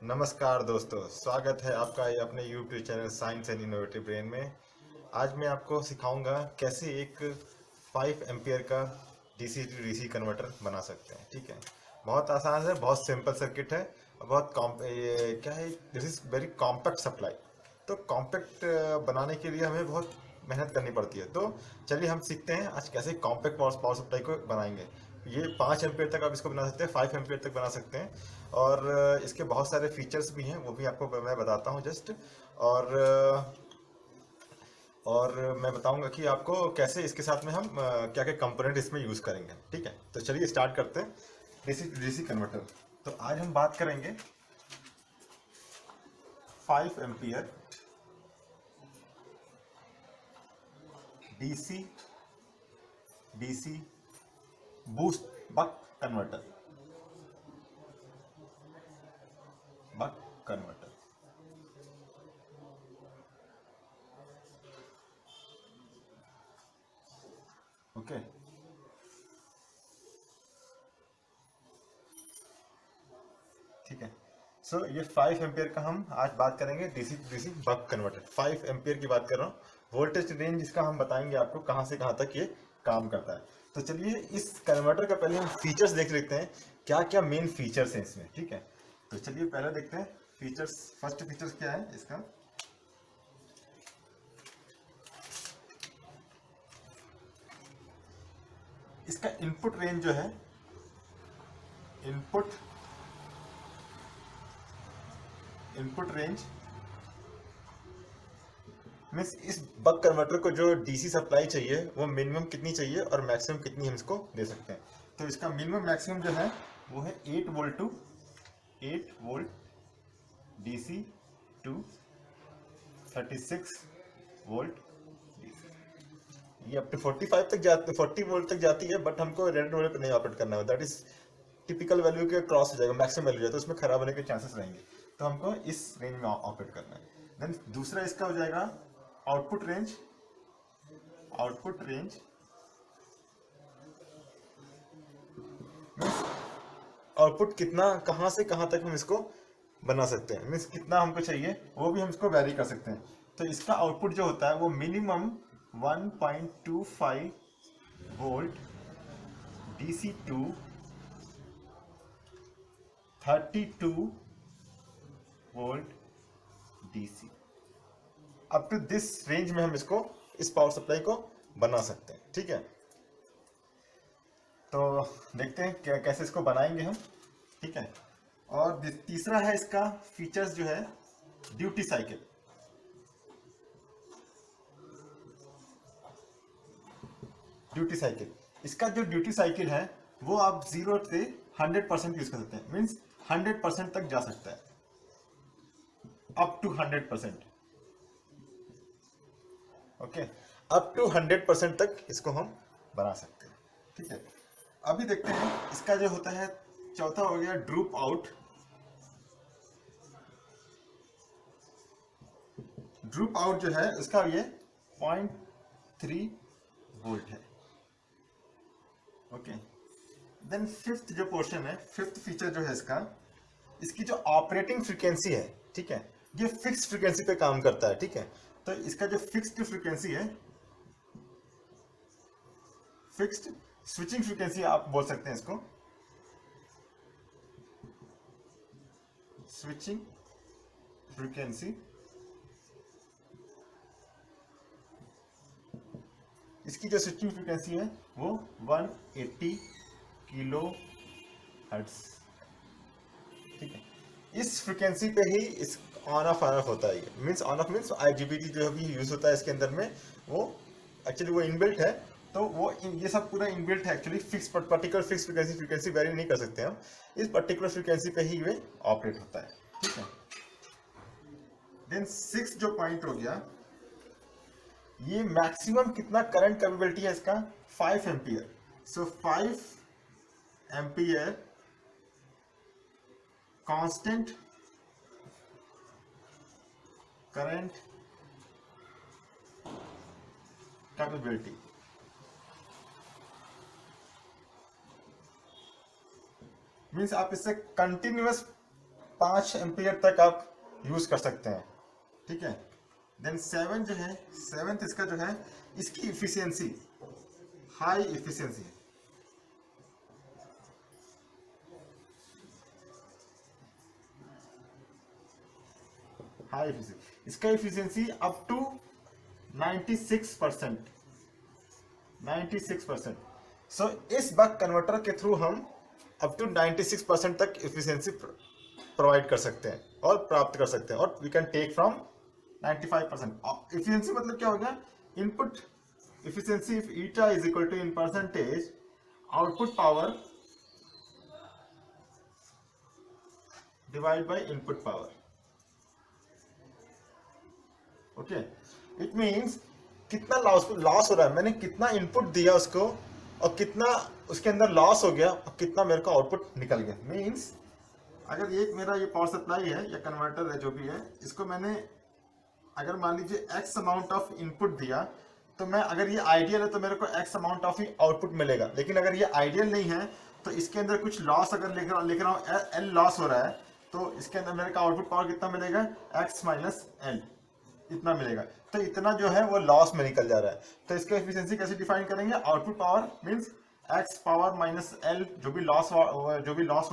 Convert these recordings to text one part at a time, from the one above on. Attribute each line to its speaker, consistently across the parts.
Speaker 1: नमस्कार दोस्तों, स्वागत है आपका ये अपने YouTube channel science and innovative brain में। आज मैं आपको सिखाऊंगा कैसे एक 5 एम्पियर का डीसी टू डीसी कन्वर्टर बना सकते हैं। ठीक है, बहुत आसान है, बहुत सिंपल सर्किट है और बहुत ये क्या है, this is very compact supply. तो कॉम्पैक्ट बनाने के लिए हमें बहुत मेहनत करनी पड़ती है। तो चलिए हम सीखते हैं आज कैसे कॉम्पैक्ट पावर सप्लाई को बनाएंगे। ये 5 एम्पियर तक आप इसको बना सकते हैं, 5 एम्पियर तक बना सकते हैं। और इसके बहुत सारे फीचर्स भी हैं, वो भी आपको मैं बताता हूँ जस्ट। और और मैं बताऊंगा कि आपको कैसे इसके साथ में हम क्या क्या कंपोनेंट इसमें यूज़ करेंगे। ठीक है, तो चलिए स्टार्ट करते हैं डीसी टू डीसी कन्वर्टर। तो आज हम बात करेंगे 5 ampere DC DC boost buck converter. Buck converter, okay. ठीक है, सो ये 5 एम्पियर का हम आज बात करेंगे, DC to DC buck converter. 5 ampere की बात कर रहा हूँ। वोल्टेज रेंज इसका हम बताएंगे आपको कहाँ से कहाँ तक ये काम करता है। तो चलिए इस कन्वर्टर का पहले हम फीचर्स देख लेते हैं, क्या क्या मेन फीचर्स हैं इसमें। ठीक है, तो चलिए पहले देखते हैं फीचर्स। फर्स्ट फीचर्स क्या है इसका। इसका इनपुट रेंज जो है, इनपुट इनपुट रेंज मीन्स इस बक कन्वर्टर को जो डीसी सप्लाई चाहिए वो मिनिमम कितनी चाहिए और मैक्सिमम कितनी हम इसको दे सकते हैं। तो इसका मिनिमम मैक्सिमम जो है वो है 8 volt to 8 volt DC to 36 volt DC. ये अप टू 45 तक जाती, 40 वोल्ट तक जाती है, बट हमको रेड वोल्ट पे नहीं ऑपरेट करना है। दैट इज टिपिकल वैल्यू के क्रॉस हो जाएगा, मैक्सिमम वैल्यू जाता है, उसमें खराब होने के चांसेस रहेंगे। तो हमको इस रेंज में ऑपरेट करना है। देन दूसरा इसका हो जाएगा output range. Output range output कितना, कहाँ से कहाँ तक हम इसको बना सकते हैं, मीन्स कितना हमको चाहिए वो भी हम इसको वैरी कर सकते हैं। तो इसका आउटपुट जो होता है वो minimum 1.25 volt DC to 32 volt DC. Up to this range में हम इसको, इस पावर सप्लाई को बना सकते हैं। ठीक है, तो देखते हैं क्या कैसे इसको बनाएंगे हम। ठीक है, और तीसरा है इसका फीचर्स जो है ड्यूटी साइकिल। ड्यूटी साइकिल, इसका जो ड्यूटी साइकिल है वो आप 0 से 100% यूज कर सकते हैं। मीन्स 100% तक जा सकता है, up to 100%। Okay, up to 100% तक इसको हम बना सकते हैं। ठीक है, अभी देखते हैं इसका जो होता है, चौथा हो गया ड्रूप आउट। ड्रूप आउट जो है इसका ये 0.3 वोल्ट है। ओके, देन फिफ्थ जो पोर्शन है, फिफ्थ फीचर जो है इसका, इसकी जो ऑपरेटिंग फ्रीक्वेंसी है, ठीक है, ये फिक्स फ्रीक्वेंसी पे काम करता है। ठीक है, तो इसका जो फिक्स्ड फ्रीक्वेंसी है, फिक्स्ड स्विचिंग फ्रीक्वेंसी आप बोल सकते हैं इसको, स्विचिंग फ्रीक्वेंसी, इसकी जो स्विचिंग फ्रीक्वेंसी है वो 180 किलो हर्ट्ज। ठीक है, इस फ्रीक्वेंसी पे ही इस ऑन ऑफ होता है। ये means on off means IGBT जो भी यूज होता है इसके अंदर में, वो एक्चुअली वो इनबिल्ट है। तो वो ये सब पूरा इनबिल्ट है actually. Fix particular fix frequency very नहीं कर सकते हम, इस पर्टिकुलर फ्रीक्वेंसी पे ही ये ऑपरेट होता है। ठीक है, देन सिक्स जो पॉइंट हो गया, ये मैक्सिमम कितना करंट कैपेबिलिटी है इसका, 5 एम्पियर। सो 5 ampere constant current capability. Means आप इससे कंटिन्यूअस 5 एम्पियर तक आप यूज कर सकते हैं, ठीक है। देन 7 जो है, 7th इसका जो है, इसकी इफिशियंसी हाई इफिशियंसी है, हाई इफिशियंसी, इसका इफिशियंसी अप टू 96%, 96%। सो इस बक कन्वर्टर के थ्रू हम अप टू 96% तक इफिशियंसी प्रोवाइड कर सकते हैं और प्राप्त कर सकते हैं, और we can take from 95%। Efficiency मतलब क्या हो गया, input efficiency if eta is equal to in percentage output power divided by input power, okay, it means कितना लॉस हो रहा है, मैंने कितना इनपुट दिया उसको और कितना उसके अंदर लॉस हो गया और कितना मेरे को आउटपुट निकल गया। मींस अगर ये मेरा ये पावर सप्लाई है या कन्वर्टर है जो भी है, इसको मैंने अगर मान लीजिए x अमाउंट ऑफ इनपुट दिया, तो मैं अगर ये आइडियल है तो मेरे को x amount of he output मिलेगा। लेकिन अगर ये आइडियल नहीं है तो इसके अंदर कुछ लॉस अगर लिख रहा हूँ, L लॉस हो रहा है, तो इसके अंदर मेरे का आउटपुट पावर कितना मिलेगा, x माइनस एल, इतना मिलेगा। तो इतना जो है वो लॉस में निकल जा रहा है। तो इसका एफिशिएंसी कैसे डिफाइन करेंगे, output power means x power minus L, जो भी लॉस हो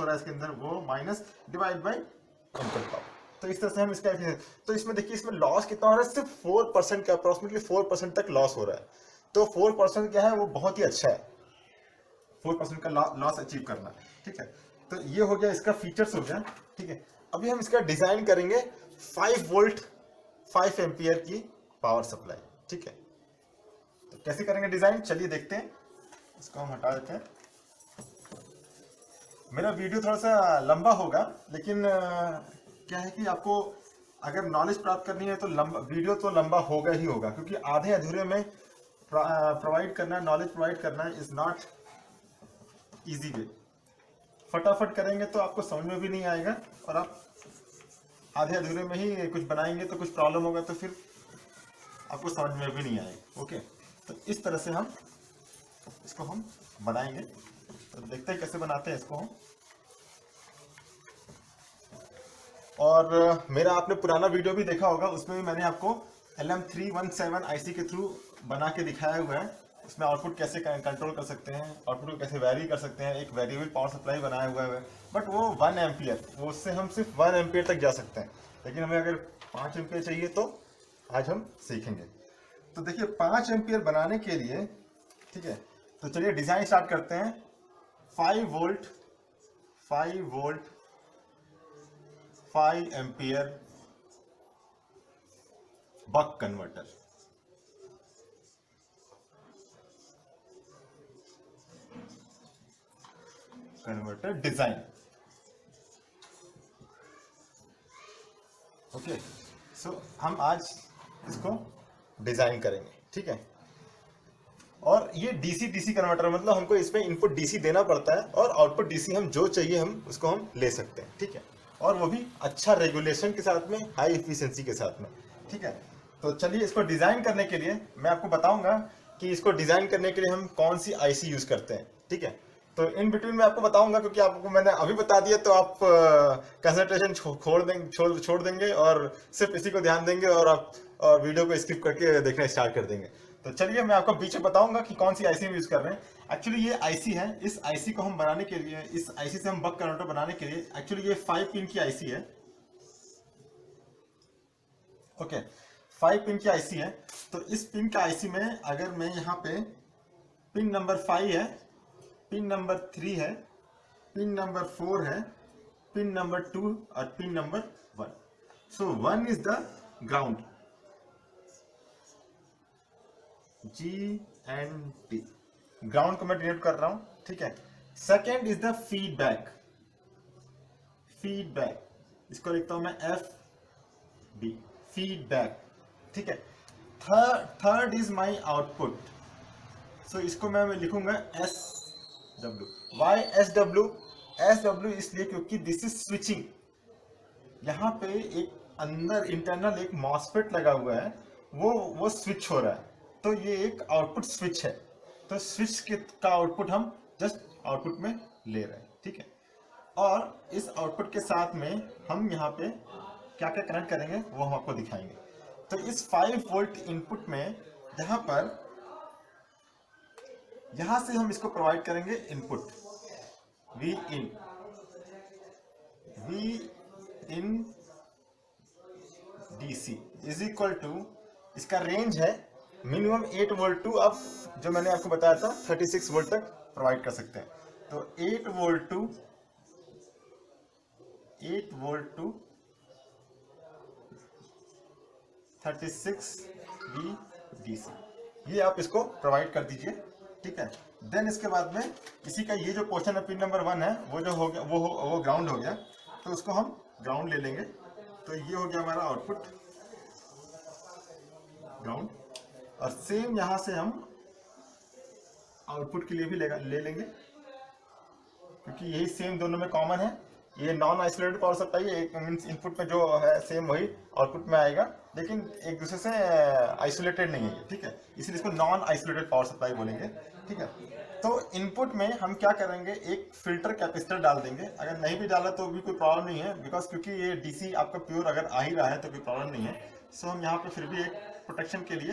Speaker 1: रहा है इसके अंदर वो minus divide by input power. तो इस तरह से हम इसका एफिशिएंसी, तो इसमें देखिए इसमें लॉस कितना हो रहा है, सिर्फ 4% का, अप्रोक्सीमेटली 4% तक लॉस हो रहा है। तो 4% क्या है, वो बहुत ही अच्छा है, 4% का लॉस अचीव करना, ठीक है। तो ये हो गया इसका फीचर्स हो गया, ठीक है। अभी हम इसका डिजाइन करेंगे 5 वोल्ट 5 एम्पियर की पावर सप्लाई, ठीक है। तो कैसे करेंगे डिजाइन, चलिए देखते हैं। इसको हम हटा देते हैं। मेरा वीडियो थोड़ा सा लंबा होगा, लेकिन क्या है कि आपको अगर नॉलेज प्राप्त करनी है तो वीडियो तो लंबा होगा ही होगा, क्योंकि आधे अधूरे में प्रोवाइड करना, नॉलेज प्रोवाइड करना इज नॉट इजी वे। फटाफट करेंगे तो आपको समझ में भी नहीं आएगा, और आप आधे अधूरे में ही कुछ बनाएंगे तो कुछ प्रॉब्लम होगा, तो फिर आपको समझ में भी नहीं आएगा। ओके, तो इस तरह से हम इसको बनाएंगे। तो देखते हैं कैसे बनाते हैं इसको हम। और मेरा आपने पुराना वीडियो भी देखा होगा, उसमें भी मैंने आपको LM317 आईसी के थ्रू बना के दिखाया हुआ है। इसमें आउटपुट कैसे कंट्रोल कर सकते हैं, आउटपुट को कैसे वैरी कर सकते हैं, एक वेरिएबल पावर सप्लाई बनाया हुआ है, बट वो 1 एम्पियर, वो उससे हम सिर्फ 1 एम्पियर तक जा सकते हैं। लेकिन हमें अगर 5 एम्पियर चाहिए तो आज हम सीखेंगे। तो देखिए 5 एम्पियर बनाने के लिए, ठीक है, तो चलिए डिजाइन स्टार्ट करते हैं। 5 volt 5 ampere buck converter. Design, okay. So हम आज इसको डिजाइन करेंगे, ठीक है। और ये डीसी कन्वर्टर, मतलब हमको इसमें इनपुट डीसी देना पड़ता है और आउटपुट डीसी हम जो चाहिए हम उसको हम ले सकते हैं, ठीक है। और वो भी अच्छा रेगुलेशन के साथ में, हाई इफिशिएंसी के साथ में, ठीक है। तो चलिए इसको डिजाइन करने के लिए मैं आपको बताऊंगा कि इसको डिजाइन करने के लिए हम कौन सी आईसी यूज करते हैं, ठीक है। तो इन बिटवीन मैं आपको बताऊंगा, क्योंकि आपको मैंने अभी बता दिया तो आप कंसंट्रेशन छोड़ देंगे और सिर्फ इसी को ध्यान देंगे और आप और वीडियो को स्किप करके देखना स्टार्ट कर देंगे। तो चलिए मैं आपको बीच में बताऊंगा कि कौन सी आईसी यूज कर रहे हैं। एक्चुअली ये आईसी है, इस आईसी को हम बनाने के लिए, इस आईसी से हम बक कन्वर्टर बनाने के लिए, एक्चुअली ये 5 पिन की आईसी है, ओके। 5 पिन की आईसी है। तो इस पिन का आईसी में अगर मैं यहाँ पे पिन नंबर 5 है, पिन नंबर 3 है, पिन नंबर 4 है, पिन नंबर 2 और pin number 1। So 1 is the ground, GND, ground को मैं डिनोट कर रहा हूं, ठीक है। सेकेंड इज द फीडबैक, इसको लिखता हूं मैं FB, फीडबैक, ठीक है। थर्ड इज माई आउटपुट, सो इसको मैं लिखूंगा SW। वाई SW इसलिए क्योंकि दिस इज स्विचिंग। यहाँ पे एक अंदर इंटरनल एक मॉसफेट लगा हुआ है, वो स्विच हो रहा है, तो ये एक आउटपुट स्विच है। तो स्विच का आउटपुट हम जस्ट आउटपुट में ले रहे हैं, ठीक है। और इस आउटपुट के साथ में हम यहाँ पे क्या क्या कनेक्ट करेंगे वो हम आपको दिखाएंगे। तो इस 5 वोल्ट इनपुट में यहाँ पर यहाँ से हम इसको प्रोवाइड करेंगे input V in DC is equal to, इसका रेंज है मिनिमम 8 वोल्ट टू, अब जो मैंने आपको बताया था 36 वोल्ट तक प्रोवाइड कर सकते हैं। तो 8 वोल्ट टू 36 VDC, ये आप इसको प्रोवाइड कर दीजिए, ठीक है। देन इसके बाद में इसी का ये जो पोर्शन है पिन नंबर 1 है वो जो हो गया वो ग्राउंड हो गया, तो उसको हम ग्राउंड ले लेंगे। तो ये हो गया हमारा आउटपुट ग्राउंड, और सेम यहां से हम आउटपुट के लिए भी ले लेंगे, क्योंकि यही सेम दोनों में कॉमन है। ये नॉन आइसोलेटेड पावर सप्लाई है, एक मीन्स इनपुट में जो है सेम वही आउटपुट में आएगा, लेकिन एक दूसरे से आइसोलेटेड नहीं है, ठीक है, इसलिए इसको नॉन आइसोलेटेड पावर सप्लाई बोलेंगे, ठीक है। तो इनपुट में हम क्या करेंगे, एक फिल्टर कैपेसिटर डाल देंगे। अगर नहीं भी डाला तो भी कोई प्रॉब्लम नहीं है, बिकॉज क्योंकि ये डीसी आपका प्योर अगर आ ही रहा है तो कोई प्रॉब्लम नहीं है। सो हम यहाँ पे फिर भी एक प्रोटेक्शन के लिए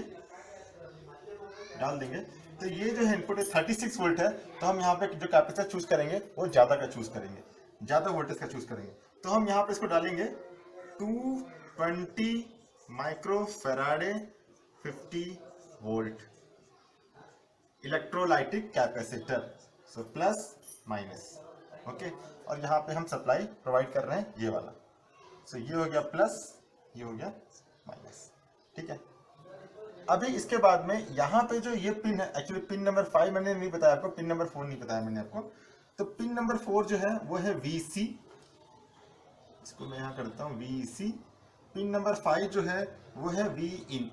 Speaker 1: डाल देंगे। तो ये जो है इनपुट 36 वोल्ट है, तो हम यहाँ पे जो कैपेसिटर चूज करेंगे वो ज्यादा का चूज करेंगे, ज्यादा वोल्टेज का चूज करेंगे। तो हम यहाँ पे इसको डालेंगे 220 micro Faraday 50 volt electrolytic capacitor, so plus minus, okay. और यहाँ पे हम सप्लाई प्रोवाइड कर रहे हैं ये वाला, सो ये हो गया प्लस, ये हो गया माइनस, ठीक है। अभी इसके बाद में यहाँ पे जो ये पिन है, एक्चुअली पिन नंबर 5 मैंने नहीं बताया आपको, पिन नंबर 4 नहीं बताया मैंने आपको। तो पिन नंबर 4 जो है वो है VC, इसको मैं यहाँ करता हूँ VC। पिन नंबर 5 जो है वो है Vin,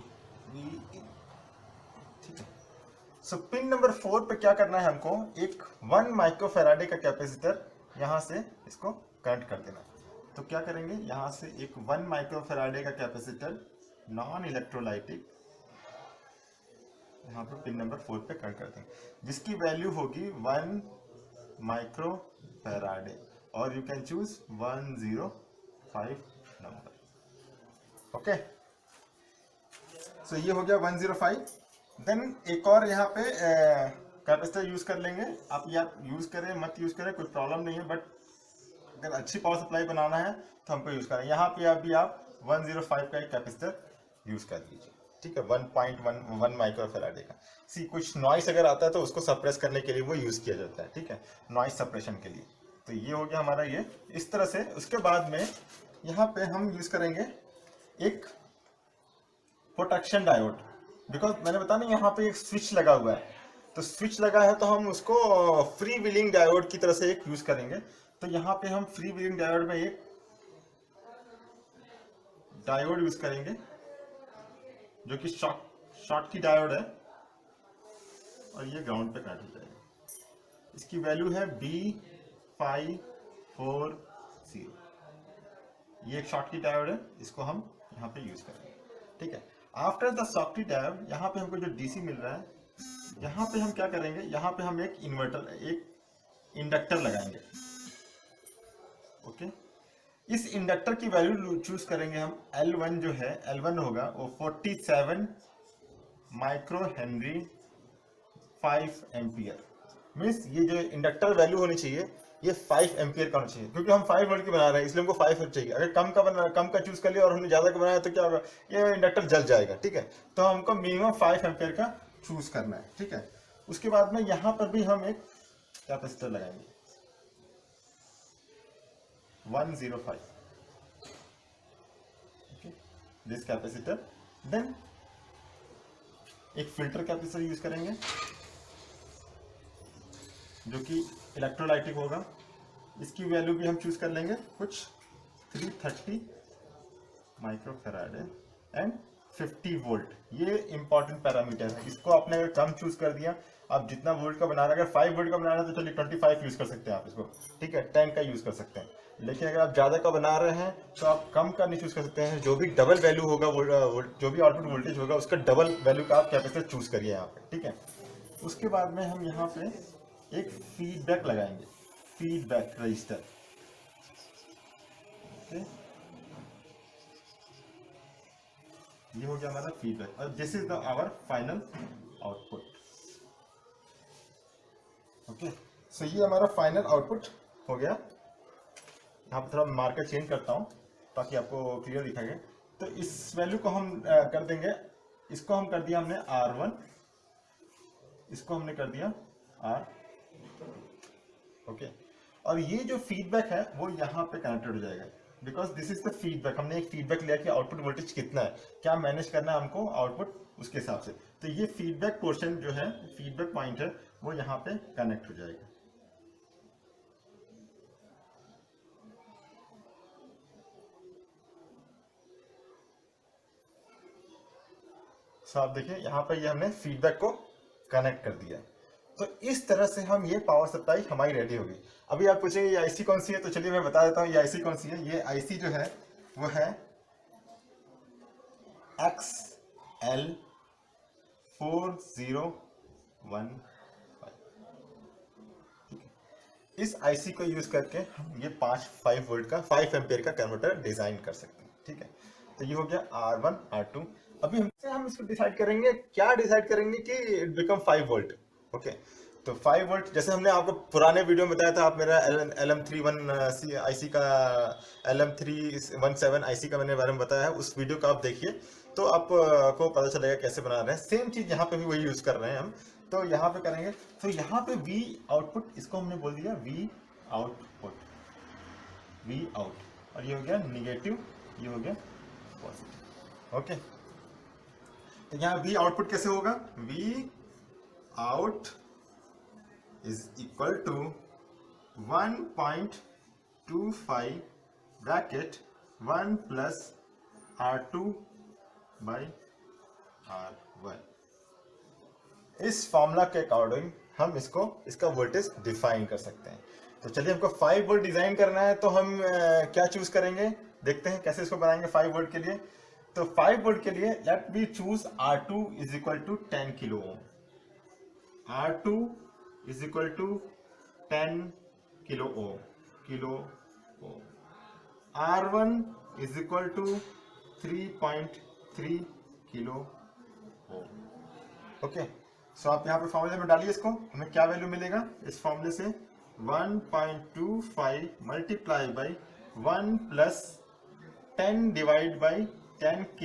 Speaker 1: ठीक है। सो पिन नंबर 4 पे क्या करना है हमको, एक 1 माइक्रोफैराडे का कैपेसिटर यहाँ से इसको कनेक्ट कर देना। तो क्या करेंगे, यहाँ से एक 1 माइक्रोफैराडे का कैपेसिटर नॉन इलेक्ट्रोलाइटिक यहाँ पे पिन नंबर 4 पे कनेक्ट कर देंगे, जिसकी वैल्यू होगी 1 माइक्रोफैराडे, और you can choose 105 number, okay. So ये हो गया 105। देन एक और यहाँ पे कैपेसिटर यूज कर लेंगे, आप यूज करें मत यूज करें कोई प्रॉब्लम नहीं है, बट अगर अच्छी पावर सप्लाई बनाना है तो हमको यूज करें। यहाँ पे अभी आप 105 का एक कैपेसिटर यूज कर दीजिए, ठीक है, 1.1 माइक्रोफैराडे का। सी कुछ नॉइस अगर आता है तो उसको सप्रेस करने के लिए वो यूज किया जाता है, ठीक है, नॉइस सप्रेशन के लिए। तो ये हो गया हमारा ये इस तरह से। उसके बाद में यहाँ पे हम यूज करेंगे एक प्रोटेक्शन डायोड, बिकॉज मैंने बताया ना यहाँ पे एक स्विच लगा हुआ है, तो स्विच लगा है तो हम उसको फ्री व्हीलिंग डायोड की तरह से एक यूज करेंगे। तो यहाँ पे हम फ्री व्हीलिंग डायोड में एक डायोड यूज करेंगे जो कि शॉर्ट की डायोड है, और ये ग्राउंड पे कनेक्ट हो जाएगा। इसकी वैल्यू है B540, ये एक शॉर्ट की डायोड है, इसको हम यहाँ पे यूज करेंगे, ठीक है। आफ्टर द शॉर्ट डायोड यहाँ पे हमको जो डीसी मिल रहा है, यहाँ पे हम क्या करेंगे, यहाँ पे हम एक इंडक्टर लगाएंगे, ओके। इस इंडक्टर की वैल्यू चूज करेंगे हम L1 जो है, L1 होगा वो 47 माइक्रो हेनरी 5 एम्पियर। मीन्स ये जो इंडक्टर वैल्यू होनी चाहिए ये 5 एम्पियर का होना चाहिए, क्योंकि हम 5 वोल्ट की बना रहे हैं इसलिए हमको 5 वोल्ट चाहिए। अगर कम का चूज कर लिया और हमने ज्यादा का बनाया तो क्या होगा, ये इंडक्टर जल जाएगा, ठीक है। तो हमको मिनिमम 5 एम्पियर का चूज करना है, ठीक है। उसके बाद में यहाँ पर भी हम एक कैपेसिटर लगाएंगे 105, दिस कैपेसिटर। देन एक फिल्टर कैपेसिटर यूज करेंगे जो कि इलेक्ट्रोलाइटिक होगा, इसकी वैल्यू भी हम चूज कर लेंगे कुछ 330 माइक्रोफैराडे एंड 50 वोल्ट। ये इंपॉर्टेंट पैरामीटर है, इसको आपने अगर कम चूज कर दिया, आप जितना वोल्ट का बना रहे हैं, अगर 5 वोल्ट का बना रहे हैं तो चलिए 25 यूज कर सकते हैं आप इसको, ठीक है, 10 का यूज कर सकते हैं। लेकिन अगर आप ज्यादा का बना रहे हैं तो आप कम का नहीं चूज कर सकते हैं, जो भी डबल वैल्यू होगा, जो भी आउटपुट वोल्टेज होगा उसका डबल वैल्यू का आप कैपेसिटर चूज करिए यहाँ पे, ठीक है। उसके बाद में हम यहाँ पे एक फीडबैक लगाएंगे, फीडबैक रजिस्टर। ओके, ये हो गया हमारा फीडबैक और this is the our final output. Okay, so ये हमारा फाइनल आउटपुट हो गया। यहाँ पर थोड़ा मार्कर चेंज करता हूँ ताकि आपको क्लियर दिखाएगा। तो इस वैल्यू को हम कर देंगे, इसको हम कर दिया हमने R1, इसको हमने कर दिया R, ओके। और ये जो फीडबैक है वो यहाँ पे कनेक्टेड हो जाएगा, because this is the feedback. हमने एक फीडबैक लिया कि आउटपुट वोल्टेज कितना है, क्या मैनेज करना है हमको आउटपुट उसके हिसाब से। तो ये फीडबैक पोर्शन जो है, फीडबैक पॉइंट है, वो यहाँ पे कनेक्ट हो जाएगा। आप देखिए यहाँ पर ये हमने फीडबैक को कनेक्ट कर दिया। तो इस तरह से हम ये पावर सप्लाई हमारी रेडी होगी। अभी आप पूछेंगे ये आईसी कौन सी है, तो चलिए मैं बता देता हूँ ये आईसी कौन सी है। ये आईसी जो है वो है XL4015। इस आईसी को यूज करके हम ये 5 वोल्ट का 5 एम्पियर का कन्वर्टर डिजाइन कर सकते हैं, ठीक है। तो ये हो गया R1 R2। अभी हम इसको डिसाइड करेंगे, क्या डिसाइड करेंगे कि इट बिकम 5 वोल्ट, ओके। तो 5 वोल्ट जैसे हमने आपको पुराने वीडियो में बताया था, आप मेरा LM31 आईसी का LM317 आईसी का मैंने बारे में बताया है, उस वीडियो को आप देखिए तो आपको पता चलेगा कैसे बना रहे हैं। सेम चीज यहाँ पे भी वही यूज कर रहे हैं हम। तो यहाँ पे करेंगे, तो यहाँ पे V आउटपुट, इसको हमने बोल दिया V आउटपुट, V आउट, और ये हो गया निगेटिव, ये हो गया पॉजिटिव, ओके। तो यहाँ V आउटपुट कैसे होगा, V out is equal to 1.25 bracket 1 plus R2 by R1। इस फॉर्मूला के अकॉर्डिंग हम इसका वोल्टेज डिफाइन कर सकते हैं। तो चलिए, हमको 5 वोल्ट डिजाइन करना है, तो हम क्या चूज करेंगे, देखते हैं कैसे इसको बनाएंगे 5 वोल्ट के लिए। तो 5 वोल्ट के लिए let we choose R2 is equal to 10 kilo ohm, R2 is equal to 10 kilo ohm, R1 is equal to 3.3 kilo ohm, okay. So आप यहाँ पे फॉर्मूले में डालिए इसको, हमें क्या वैल्यू मिलेगा इस फॉर्मूले से, 1.25 multiply by 1 plus 10 divide by 10K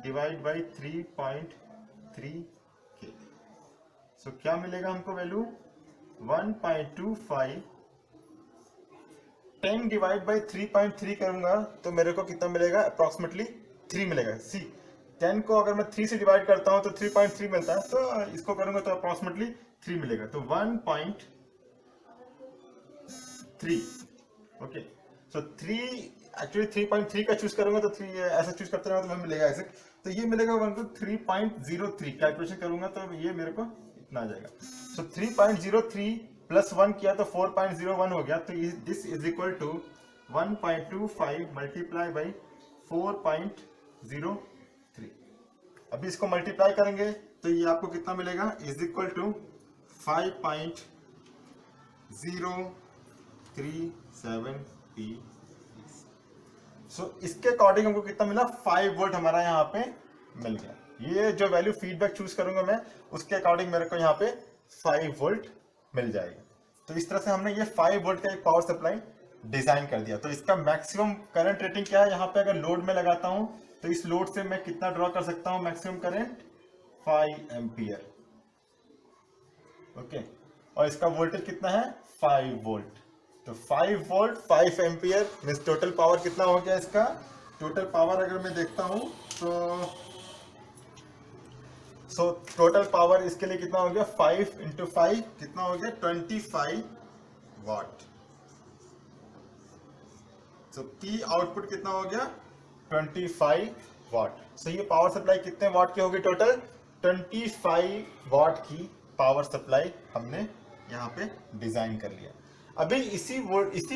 Speaker 1: divide by 3.3K। सो क्या मिलेगा हमको वैल्यू, 1.25 10 डिवाइड बाई 3.3 करूंगा तो मेरे को कितना मिलेगा, अप्रोक्सीमेटली 3 मिलेगा। सी 10 को अगर मैं 3 से डिवाइड करता हूं तो 3.3 मिलता है, तो इसको करूंगा तो अप्रोक्सीमेटली 3 मिलेगा, तो 1.3, ओके। सो 3 एक्चुअली 3.3 का चूज करूंगा तो 3 ऐसा चूज करते रहो तो हमें मिलेगा ऐसे, तो ये मिलेगा 3.03। कैलकुलेशन करूंगा तो ये मेरे को इतना आ जाएगा। सो 3.03 प्लस 1 किया तो 4.01 हो गया, तो this is equal to 1.25 multiply by 4.03। अभी इसको मल्टीप्लाई करेंगे तो ये आपको कितना मिलेगा, इज इक्वल टू 5.037p। सो इसके अकॉर्डिंग हमको कितना मिला, 5 वोल्ट हमारा यहाँ पे मिल गया। ये जो वैल्यू फीडबैक चूज करूंगा मैं, उसके अकॉर्डिंग मेरे को यहाँ पे 5 वोल्ट मिल जाएगा। तो इस तरह से हमने ये 5 वोल्ट का एक पावर सप्लाई डिजाइन कर दिया। तो इसका मैक्सिमम करंट रेटिंग क्या है, यहाँ पे अगर लोड में लगाता हूं तो इस लोड से मैं कितना ड्रॉ कर सकता हूं, मैक्सिमम करंट 5 एम्पियर, ओके। और इसका वोल्टेज कितना है, 5 वोल्ट। तो 5 volt 5 ampere means total power कितना हो गया इसका, टोटल पावर अगर मैं देखता हूं तो टोटल पावर इसके लिए कितना हो गया, 5 इंटू 5 कितना हो गया, 25 वाट। तो पी आउटपुट कितना हो गया, 25 वाट। सो ये पावर सप्लाई कितने वाट की होगी, टोटल 25 वाट की पावर सप्लाई हमने यहाँ पे डिजाइन कर लिया। अभी इसी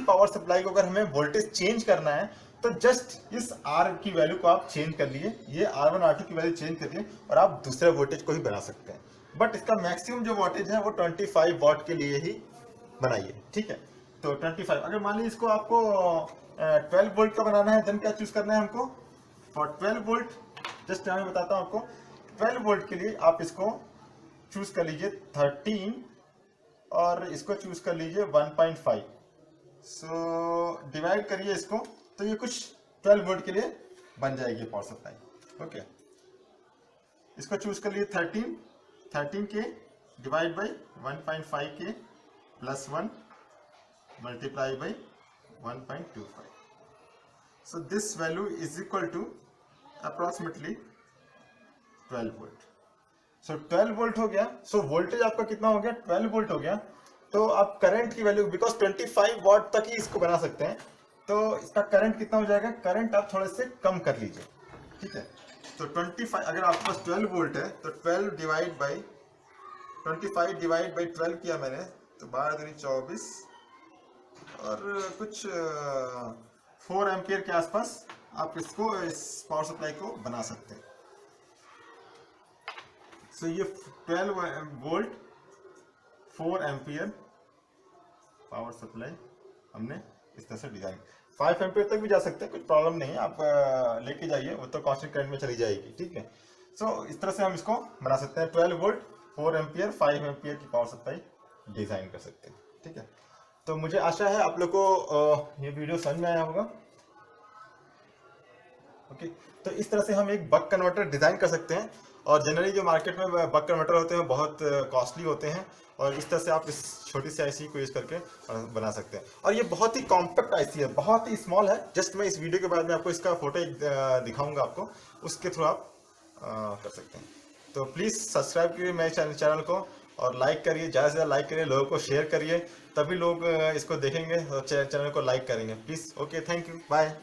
Speaker 1: पावर सप्लाई को अगर हमें वोल्टेज चेंज करना है तो जस्ट इस R की वैल्यू को आप चेंज कर लिए, ये R1 R2 की वैल्यू चेंज कर लिए और आप दूसरे वोल्टेज को ही बना सकते हैं। बट इसका मैक्सिमम जो वोल्टेज है वो 25 वाट के लिए ही बनाइए, ठीक है। तो 25 अगर मान लीजिए इसको आपको 12 वोल्ट का बनाना है, देन क्या चूज करना है हमको? फॉर 12 वोल्ट, जस्ट मैं बताता हूँ आपको। 12 वोल्ट के लिए आप इसको चूज कर लीजिए 13 और इसको चूज कर लीजिए 1.5। सो डिवाइड करिए इसको, तो ये कुछ 12 वोल्ट के लिए बन जाएगी पावर सप्लाई। ओके, इसको चूज कर लिए 13 के डिवाइड बाई 1.5 के plus 1 multiply by 1.25। So this value is equal to approximately 12 volt. So 12 volt हो गया। सो वोल्टेज आपका कितना हो गया? 12 वोल्ट हो गया। तो आप करंट की वैल्यू, बिकॉज 25 वॉट तक ही इसको बना सकते हैं, तो इसका करंट कितना हो जाएगा? करंट आप थोड़े से कम कर लीजिए, ठीक है। तो 25, अगर आपके पास 12 वोल्ट है तो 12 डिवाइड बाई 25 डिवाइड बाई 12 किया मैंने, तो 12 दूनी 24 और कुछ 4 एम्पियर के आसपास आप इसको, इस पावर सप्लाई को बना सकते हैं। सो ये 12 वोल्ट 4 एम्पियर पावर सप्लाई हमने इस तरह से डिजाइन, 5 एम्पियर तक भी जा सकते हैं, कुछ प्रॉब्लम नहीं है, आप लेके जाइए, वो तो कांस्टेंट करंट में चली जाएगी, ठीक है। सो इस तरह से हम इसको बना सकते हैं, 12 वोल्ट 4 एम्पियर 5 एम्पियर की पावर सप्लाई डिजाइन कर सकते हैं, ठीक है। तो मुझे आशा है आप लोग को ये वीडियो समझ में आया होगा। ओके, तो इस तरह से हम एक बक कन्वर्टर डिजाइन कर सकते हैं, और जनरली जो मार्केट में बक कन्वर्टर होते हैं बहुत कॉस्टली होते हैं, और इस तरह से आप इस छोटी सी आईसी को यूज करके बना सकते हैं। और ये बहुत ही कॉम्पैक्ट आईसी है, बहुत ही स्मॉल है। जस्ट मैं इस वीडियो के बाद में आपको इसका फोटो दिखाऊंगा आपको, उसके थ्रू आप कर सकते हैं। तो प्लीज़ सब्सक्राइब करिए मेरे चैनल को, और लाइक करिए, ज़्यादा से ज़्यादा लाइक करिए, लोगों को शेयर करिए, तभी लोग इसको देखेंगे और चैनल को लाइक करेंगे please. Okay, thank you, bye.